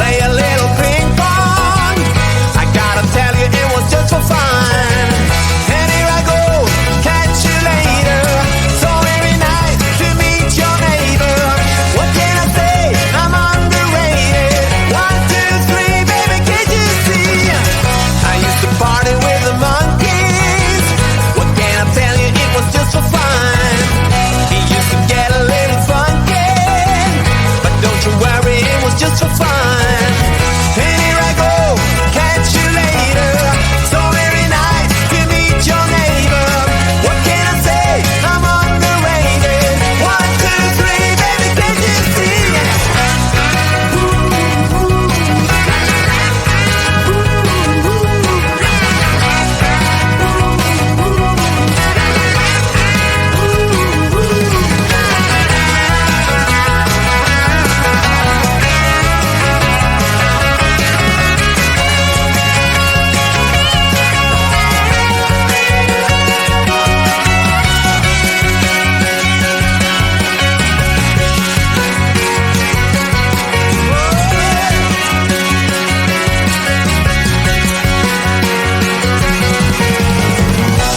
play a little ping pong. I gotta tell you, it was just for fun. And here I go, catch you later. So very nice to meet your neighbor. What can I say? I'm underrated. 1, 2, 3, baby, can't you see? I used to party with the monkeys. What can I tell you? It was just for fun. He used to get a little funky, but don't you worry, it was just for fun. And here I go, catch you later. So very nice to meet your neighbor. What can I say? I'm underrated. 1, 2, 3, baby, can't you see?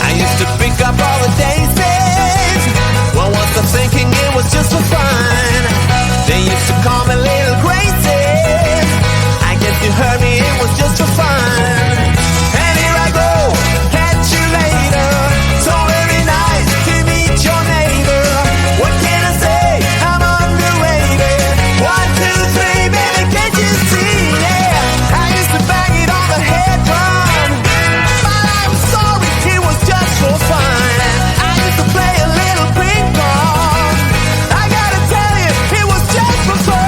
I used to pick up all the daisies. Well, once I'm thinking it was just for fun. They used to call me Little Gracie. I guess you heard me, it was just for fun. And here I go, catch you later. So very nice to meet your neighbor. What can I say? I'm underrated. 1, 2, 3, baby, can't you see? Yeah, I used to bang it on the head drum, but I'm sorry, it was just for fun. I used to play a little ping pong. I gotta tell you, it was just for fun.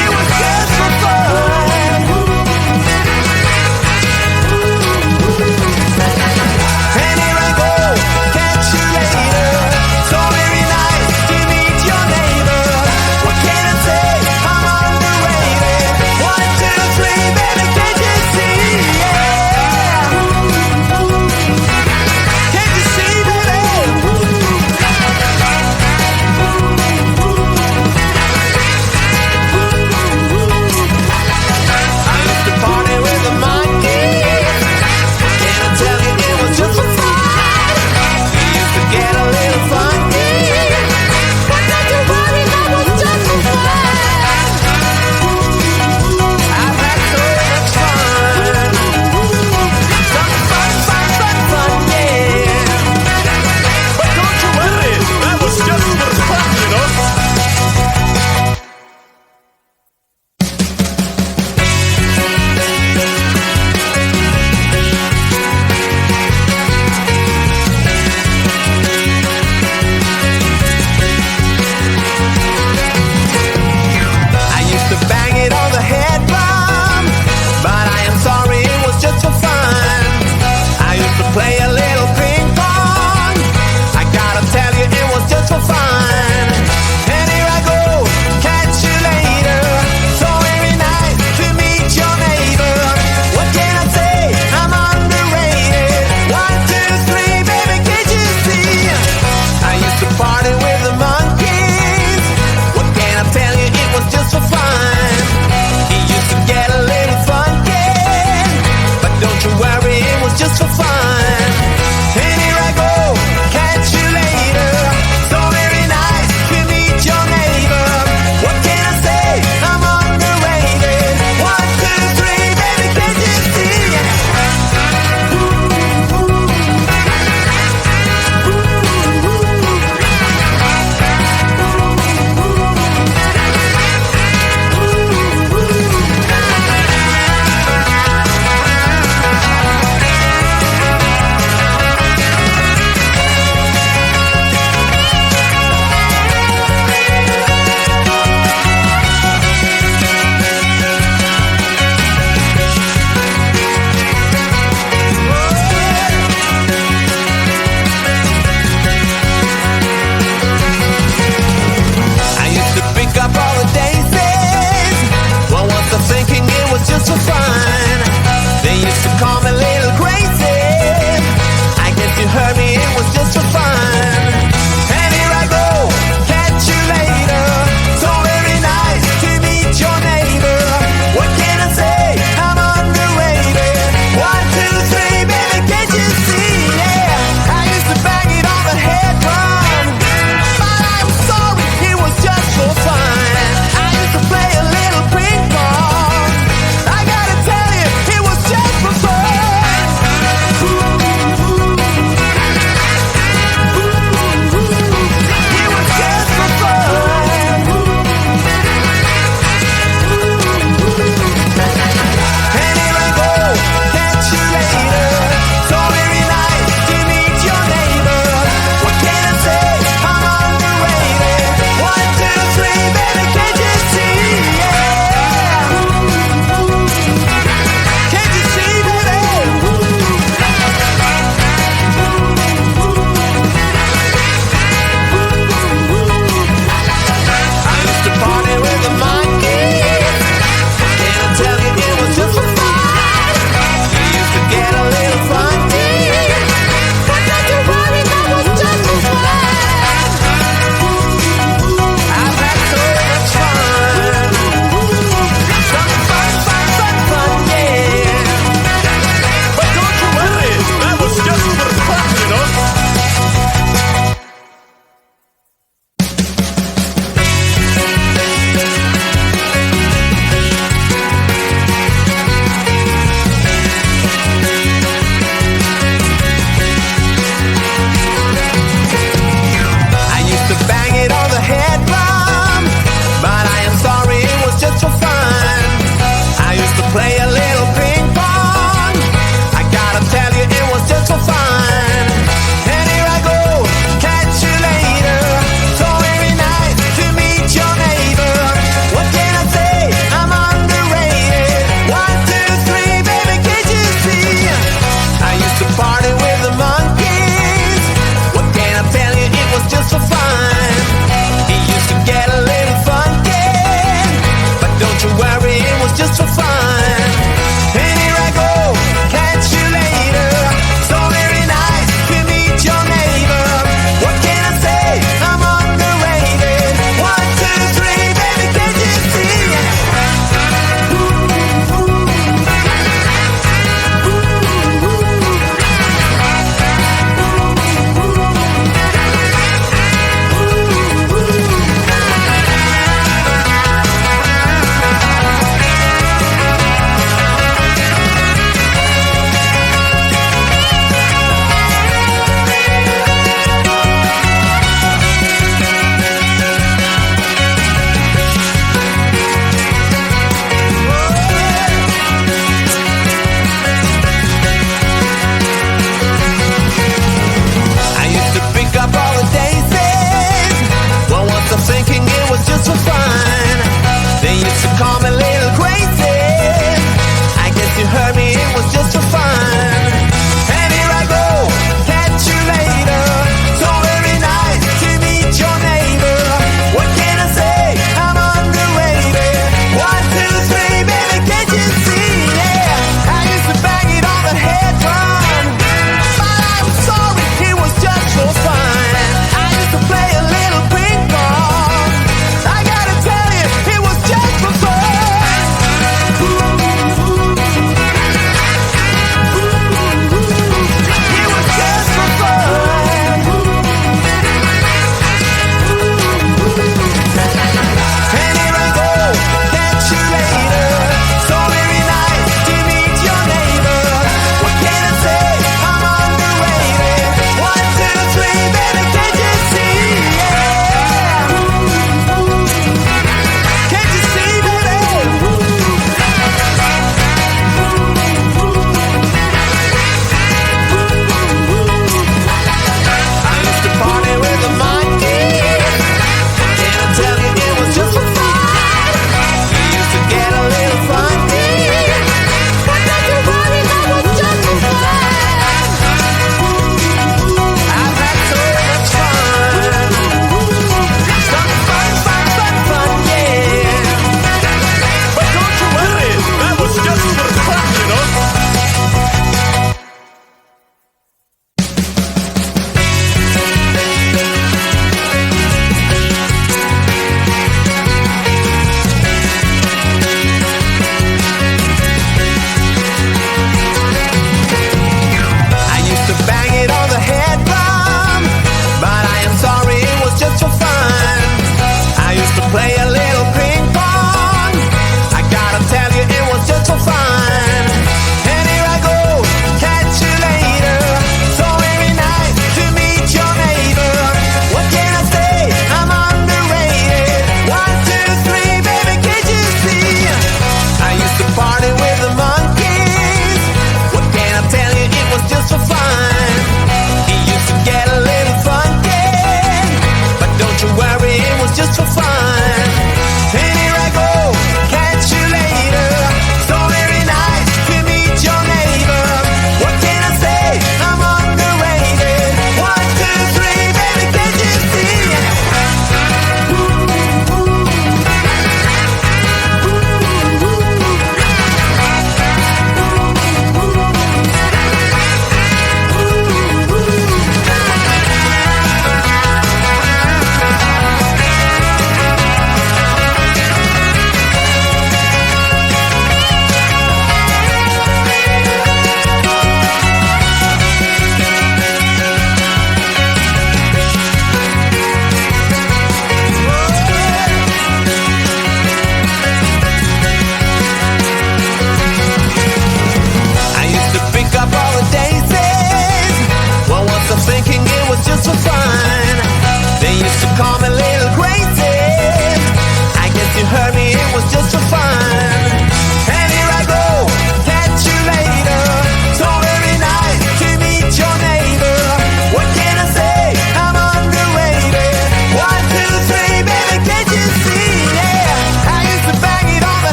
It was just for fun. And here I go, catch you later. So very nice to meet your neighbor. What can I say? I'm underrated. 1, 2, 3, baby, can't you see? Yeah. Can't you see, baby? I used to party with the monkeys. Can I tell you, it was just for fun. We used to get a little funky, but not to worry, that was just for fun. I've had so much fun. Some fun, yeah. But don't you worry, that was just for fun, you know. I used to bang it on the head drum, but I am sorry, it was just for fun. I used to play a little ping pong. I gotta tell you, it was just for fun. And here I go, catch you later. So very nice to meet your neighbor. What can I say? I'm underrated. 1, 2, 3, baby, can't you see? I used to party with the monkeys. What can I tell you? It was just for fun. He used to get a little funky, but don't you worry, it was just for fun.